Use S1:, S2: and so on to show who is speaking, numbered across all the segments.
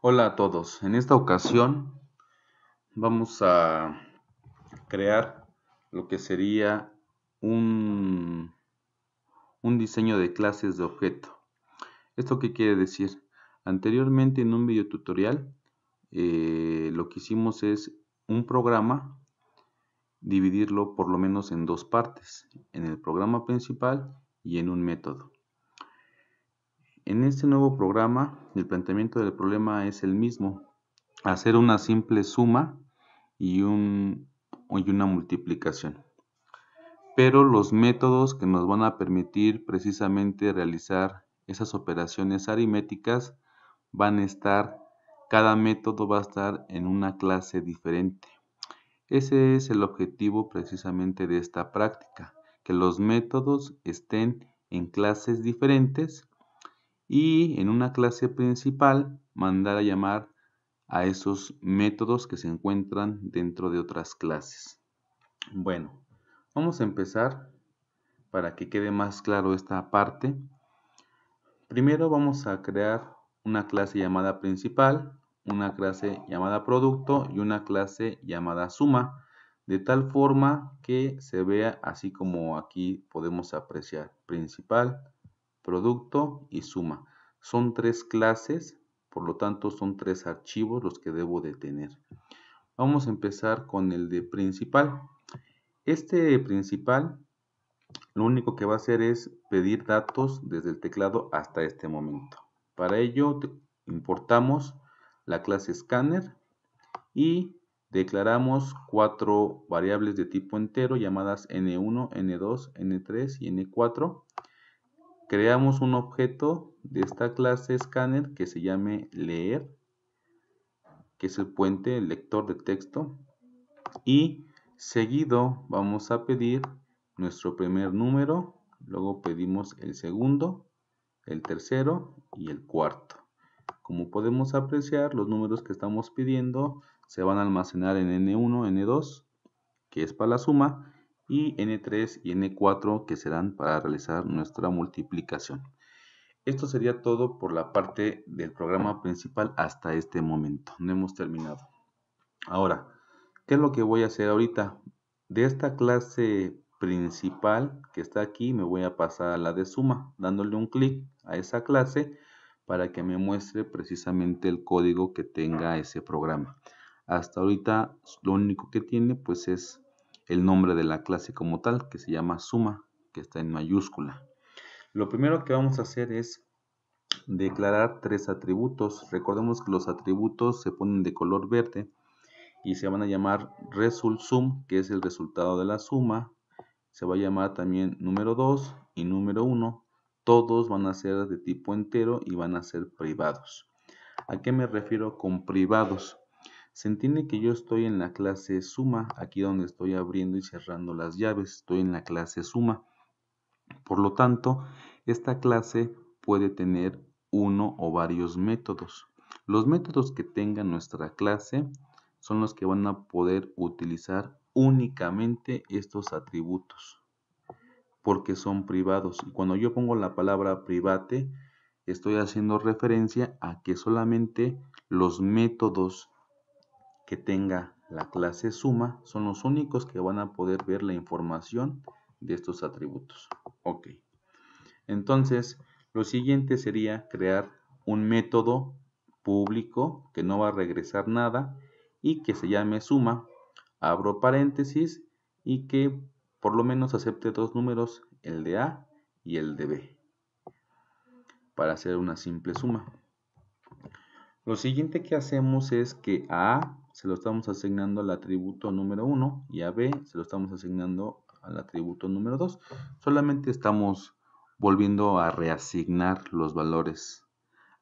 S1: Hola a todos. En esta ocasión vamos a crear lo que sería un, un diseño de clases de objeto. ¿Esto qué quiere decir? Anteriormente en un video tutorial lo que hicimos es un programa, dividirlo por lo menos en dos partes, en el programa principal y en un método. En este nuevo programa, el planteamiento del problema es el mismo, hacer una simple suma y una multiplicación. Pero los métodos que nos van a permitir precisamente realizar esas operaciones aritméticas van a estar, cada método va a estar en una clase diferente. Ese es el objetivo precisamente de esta práctica, que los métodos estén en clases diferentes y en una clase principal mandar a llamar a esos métodos que se encuentran dentro de otras clases. Bueno, vamos a empezar para que quede más claro esta parte. Primero vamos a crear una clase llamada principal, una clase llamada producto y una clase llamada suma, de tal forma que se vea así como aquí podemos apreciar: principal, producto y suma. Son tres clases, por lo tanto son tres archivos los que debo de tener. Vamos a empezar con el de principal. Este principal lo único que va a hacer es pedir datos desde el teclado hasta este momento. Para ello importamos la clase scanner y declaramos cuatro variables de tipo entero llamadas n1, n2, n3 y n4. Creamos un objeto de esta clase scanner que se llame leer, que es el puente, el lector de texto, y seguido vamos a pedir nuestro primer número, luego pedimos el segundo, el tercero y el cuarto. Como podemos apreciar, los números que estamos pidiendo se van a almacenar en N1, N2, que es para la suma, y N3 y N4, que serán para realizar nuestra multiplicación. Esto sería todo por la parte del programa principal hasta este momento. No hemos terminado. Ahora, ¿qué es lo que voy a hacer ahorita? De esta clase principal que está aquí, me voy a pasar a la de suma, dándole un clic a esa clase para que me muestre precisamente el código que tenga ese programa. Hasta ahorita lo único que tiene pues es el nombre de la clase como tal, que se llama suma, que está en mayúscula. Lo primero que vamos a hacer es declarar tres atributos. Recordemos que los atributos se ponen de color verde y se van a llamar result_sum, que es el resultado de la suma. Se va a llamar también número 2 y número 1. Todos van a ser de tipo entero y van a ser privados. ¿A qué me refiero con privados? Se entiende que yo estoy en la clase suma, aquí donde estoy abriendo y cerrando las llaves, estoy en la clase suma. Por lo tanto, esta clase puede tener uno o varios métodos. Los métodos que tenga nuestra clase son los que van a poder utilizar únicamente estos atributos, porque son privados. Y cuando yo pongo la palabra private, estoy haciendo referencia a que solamente los métodos que tenga la clase suma son los únicos que van a poder ver la información de estos atributos. Ok. Entonces, lo siguiente sería crear un método público que no va a regresar nada y que se llame suma, abro paréntesis, y que por lo menos acepte dos números, el de A y el de B, para hacer una simple suma. Lo siguiente que hacemos es que a A se lo estamos asignando al atributo número 1 y a B se lo estamos asignando al atributo número 2. Solamente estamos volviendo a reasignar los valores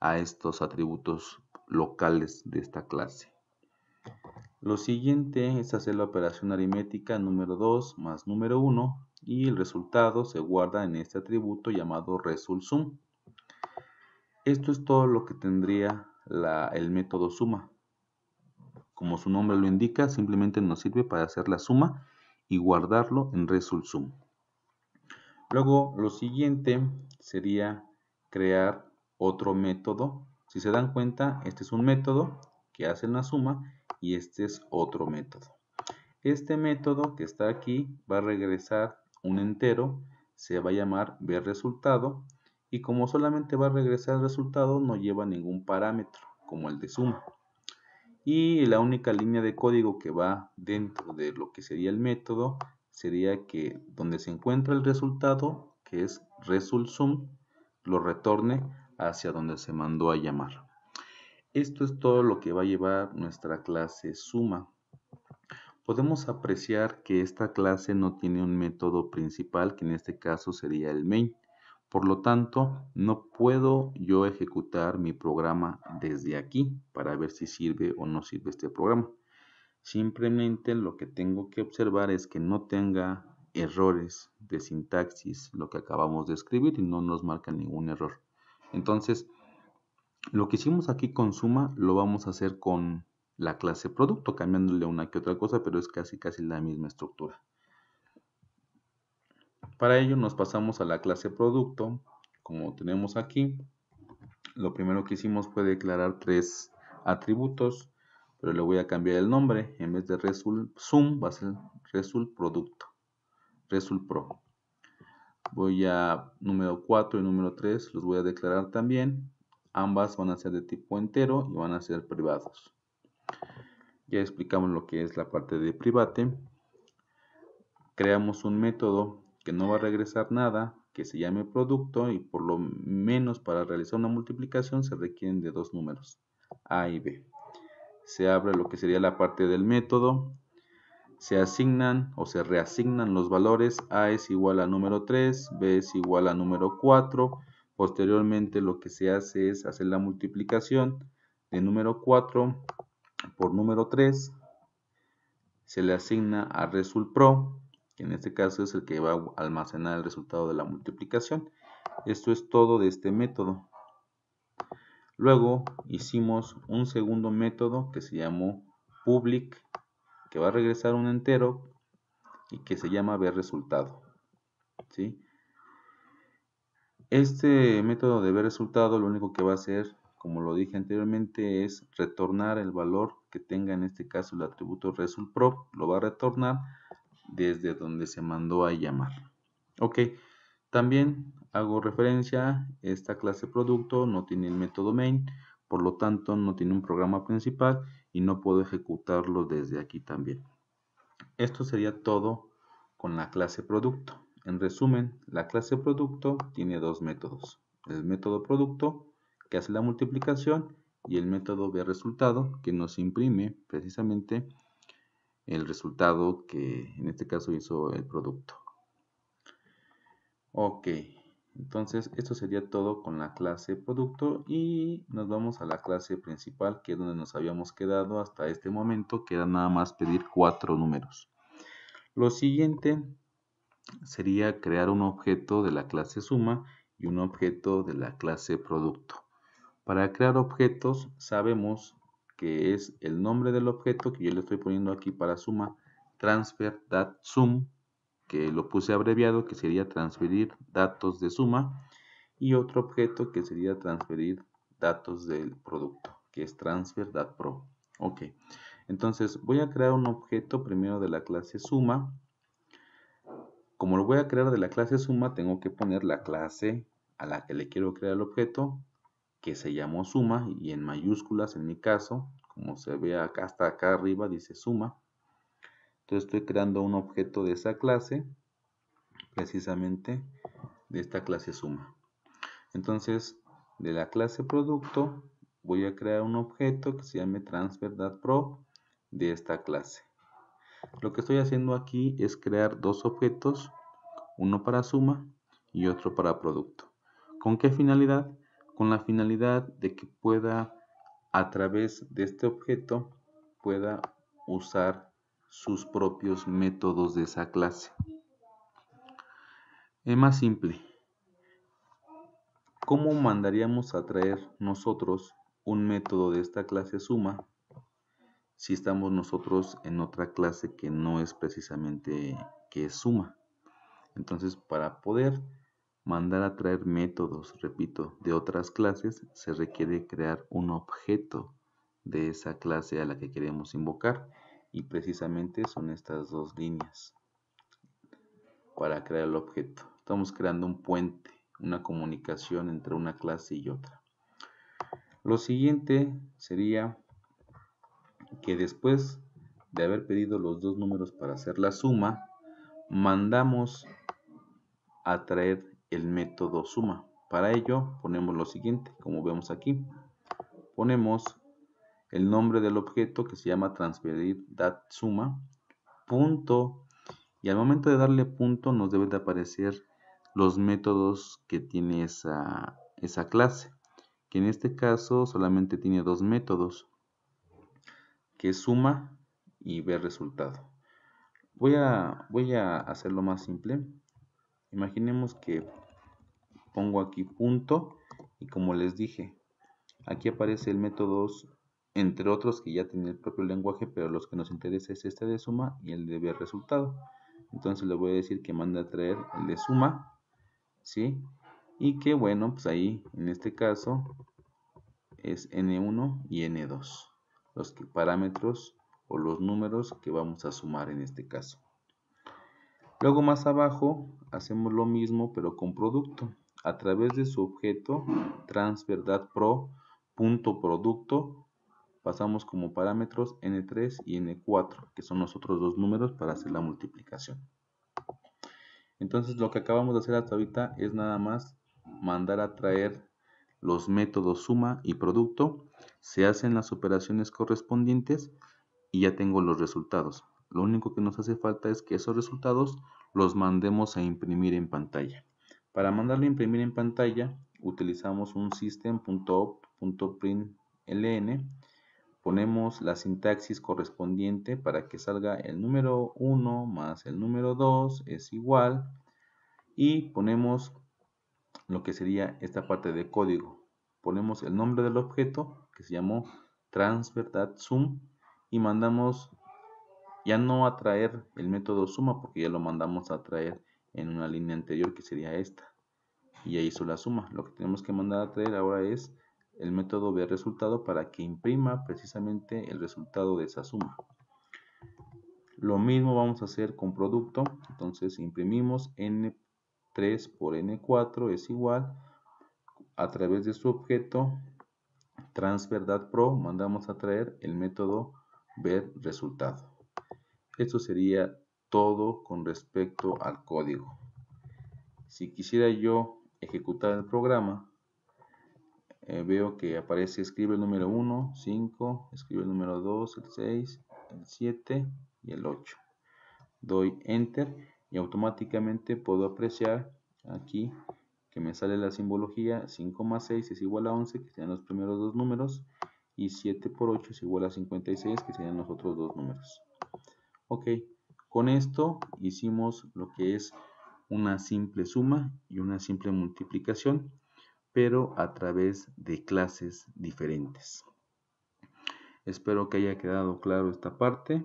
S1: a estos atributos locales de esta clase. Lo siguiente es hacer la operación aritmética número 2 más número 1 y el resultado se guarda en este atributo llamado result_sum. Esto es todo lo que tendría el método suma. Como su nombre lo indica, simplemente nos sirve para hacer la suma y guardarlo en result_sum. Luego, lo siguiente sería crear otro método, Si se dan cuenta, este es un método que hace una suma y este es otro método. Este método que está aquí va a regresar un entero, se va a llamar VResultado, y como solamente va a regresar el resultado, no lleva ningún parámetro como el de suma. Y la única línea de código que va dentro de lo que sería el método sería que donde se encuentra el resultado, que es ResultSum, lo retorne hacia donde se mandó a llamar. Esto es todo lo que va a llevar nuestra clase suma. Podemos apreciar que esta clase no tiene un método principal, que en este caso sería el main. Por lo tanto, no puedo yo ejecutar mi programa desde aquí para ver si sirve o no sirve este programa. Simplemente lo que tengo que observar es que no tenga errores de sintaxis, lo que acabamos de escribir, y no nos marca ningún error. Entonces, lo que hicimos aquí con suma lo vamos a hacer con la clase producto, cambiándole una que otra cosa, pero es casi la misma estructura. Para ello nos pasamos a la clase producto. Como tenemos aquí, lo primero que hicimos fue declarar 3 atributos, pero le voy a cambiar el nombre. En vez de ResultSum va a ser ResultProducto, ResultPro. Voy a número 4 y número 3, los voy a declarar también. Ambas van a ser de tipo entero y van a ser privados. Ya explicamos lo que es la parte de private. Creamos un método que no va a regresar nada, que se llame producto, y por lo menos para realizar una multiplicación se requieren de 2 números, A y B. Se abre lo que sería la parte del método, se asignan o se reasignan los valores. A es igual a número 3, B es igual a número 4. Posteriormente lo que se hace es hacer la multiplicación de número 4 por número 3. Se le asigna a ResultPro, que en este caso es el que va a almacenar el resultado de la multiplicación. Esto es todo de este método. Luego hicimos un segundo método que se llamó public, que va a regresar un entero y que se llama VResultado, ¿sí? Este método de VResultado lo único que va a hacer, como lo dije anteriormente, es retornar el valor que tenga en este caso el atributo ResultPro. Lo va a retornar desde donde se mandó a llamar. Ok, también hago referencia, esta clase producto no tiene el método main, por lo tanto no tiene un programa principal y no puedo ejecutarlo desde aquí también. Esto sería todo con la clase producto. En resumen, la clase producto tiene 2 métodos. El método producto, que hace la multiplicación, y el método VResultado, que nos imprime precisamente el resultado que en este caso hizo el producto. Ok, entonces esto sería todo con la clase producto y nos vamos a la clase principal, que es donde nos habíamos quedado hasta este momento, que era nada más pedir 4 números. Lo siguiente sería crear un objeto de la clase suma y un objeto de la clase producto. Para crear objetos sabemos que es el nombre del objeto, que yo le estoy poniendo aquí para suma, transfer.sum, que lo puse abreviado, que sería transferir datos de suma, y otro objeto que sería transferir datos del producto, que es transfer.pro. Ok, entonces voy a crear un objeto primero de la clase suma. Como lo voy a crear de la clase suma, tengo que poner la clase a la que le quiero crear el objeto, que se llamó suma, y en mayúsculas en mi caso, como se ve acá, hasta acá arriba dice suma. Entonces estoy creando un objeto de esa clase, precisamente de esta clase suma. Entonces, de la clase producto voy a crear un objeto que se llame transfer.pro de esta clase. Lo que estoy haciendo aquí es crear 2 objetos, uno para suma y otro para producto. ¿Con qué finalidad? Con la finalidad de que pueda, a través de este objeto, pueda usar sus propios métodos de esa clase. Es más simple. ¿Cómo mandaríamos a traer nosotros un método de esta clase suma si estamos nosotros en otra clase que no es precisamente que es suma? Entonces, para poder mandar a traer métodos, repito, de otras clases, se requiere crear un objeto de esa clase a la que queremos invocar. Y precisamente son estas dos líneas para crear el objeto. Estamos creando un puente, una comunicación entre una clase y otra. Lo siguiente sería que después de haber pedido los dos números para hacer la suma, mandamos a traer el método suma. Para ello ponemos lo siguiente, como vemos aquí. Ponemos el nombre del objeto que se llama transferir suma, punto, y al momento de darle punto nos debe de aparecer los métodos que tiene esa clase, que en este caso solamente tiene dos métodos, que es suma y ver resultado. Voy a hacerlo más simple. Imaginemos que pongo aquí punto y como les dije, aquí aparece el método, entre otros que ya tiene el propio lenguaje, pero los que nos interesa es este de suma y el de ver resultado. Entonces le voy a decir que manda a traer el de suma, ¿sí? Y que bueno, pues ahí en este caso es N1 y N2, los parámetros o los números que vamos a sumar en este caso. Luego más abajo hacemos lo mismo pero con producto. A través de su objeto transfer.pro.producto pasamos como parámetros N3 y N4, que son los otros dos números para hacer la multiplicación. Entonces lo que acabamos de hacer hasta ahorita es nada más mandar a traer los métodos suma y producto, se hacen las operaciones correspondientes y ya tengo los resultados. Lo único que nos hace falta es que esos resultados los mandemos a imprimir en pantalla. Para mandarlo a imprimir en pantalla utilizamos un system.out.println, ponemos la sintaxis correspondiente para que salga el número 1 más el número 2 es igual, y ponemos lo que sería esta parte de código. Ponemos el nombre del objeto que se llamó transfer.sum y mandamos ya no a traer el método suma porque ya lo mandamos a traer en una línea anterior que sería esta y ya hizo la suma. Lo que tenemos que mandar a traer ahora es el método ver resultado para que imprima precisamente el resultado de esa suma. Lo mismo vamos a hacer con producto. Entonces imprimimos N3 por N4 es igual, a través de su objeto transfer.pro mandamos a traer el método ver resultado. Esto sería todo con respecto al código. Si quisiera yo ejecutar el programa, veo que aparece escribe el número 1, 5, escribe el número 2, el 6, el 7 y el 8. Doy enter y automáticamente puedo apreciar aquí que me sale la simbología 5 más 6 es igual a 11, que serían los primeros dos números, y 7 por 8 es igual a 56, que serían los otros dos números. Ok, con esto hicimos lo que es una simple suma y una simple multiplicación, pero a través de clases diferentes. Espero que haya quedado claro esta parte.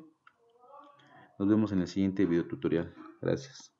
S1: Nos vemos en el siguiente video tutorial. Gracias.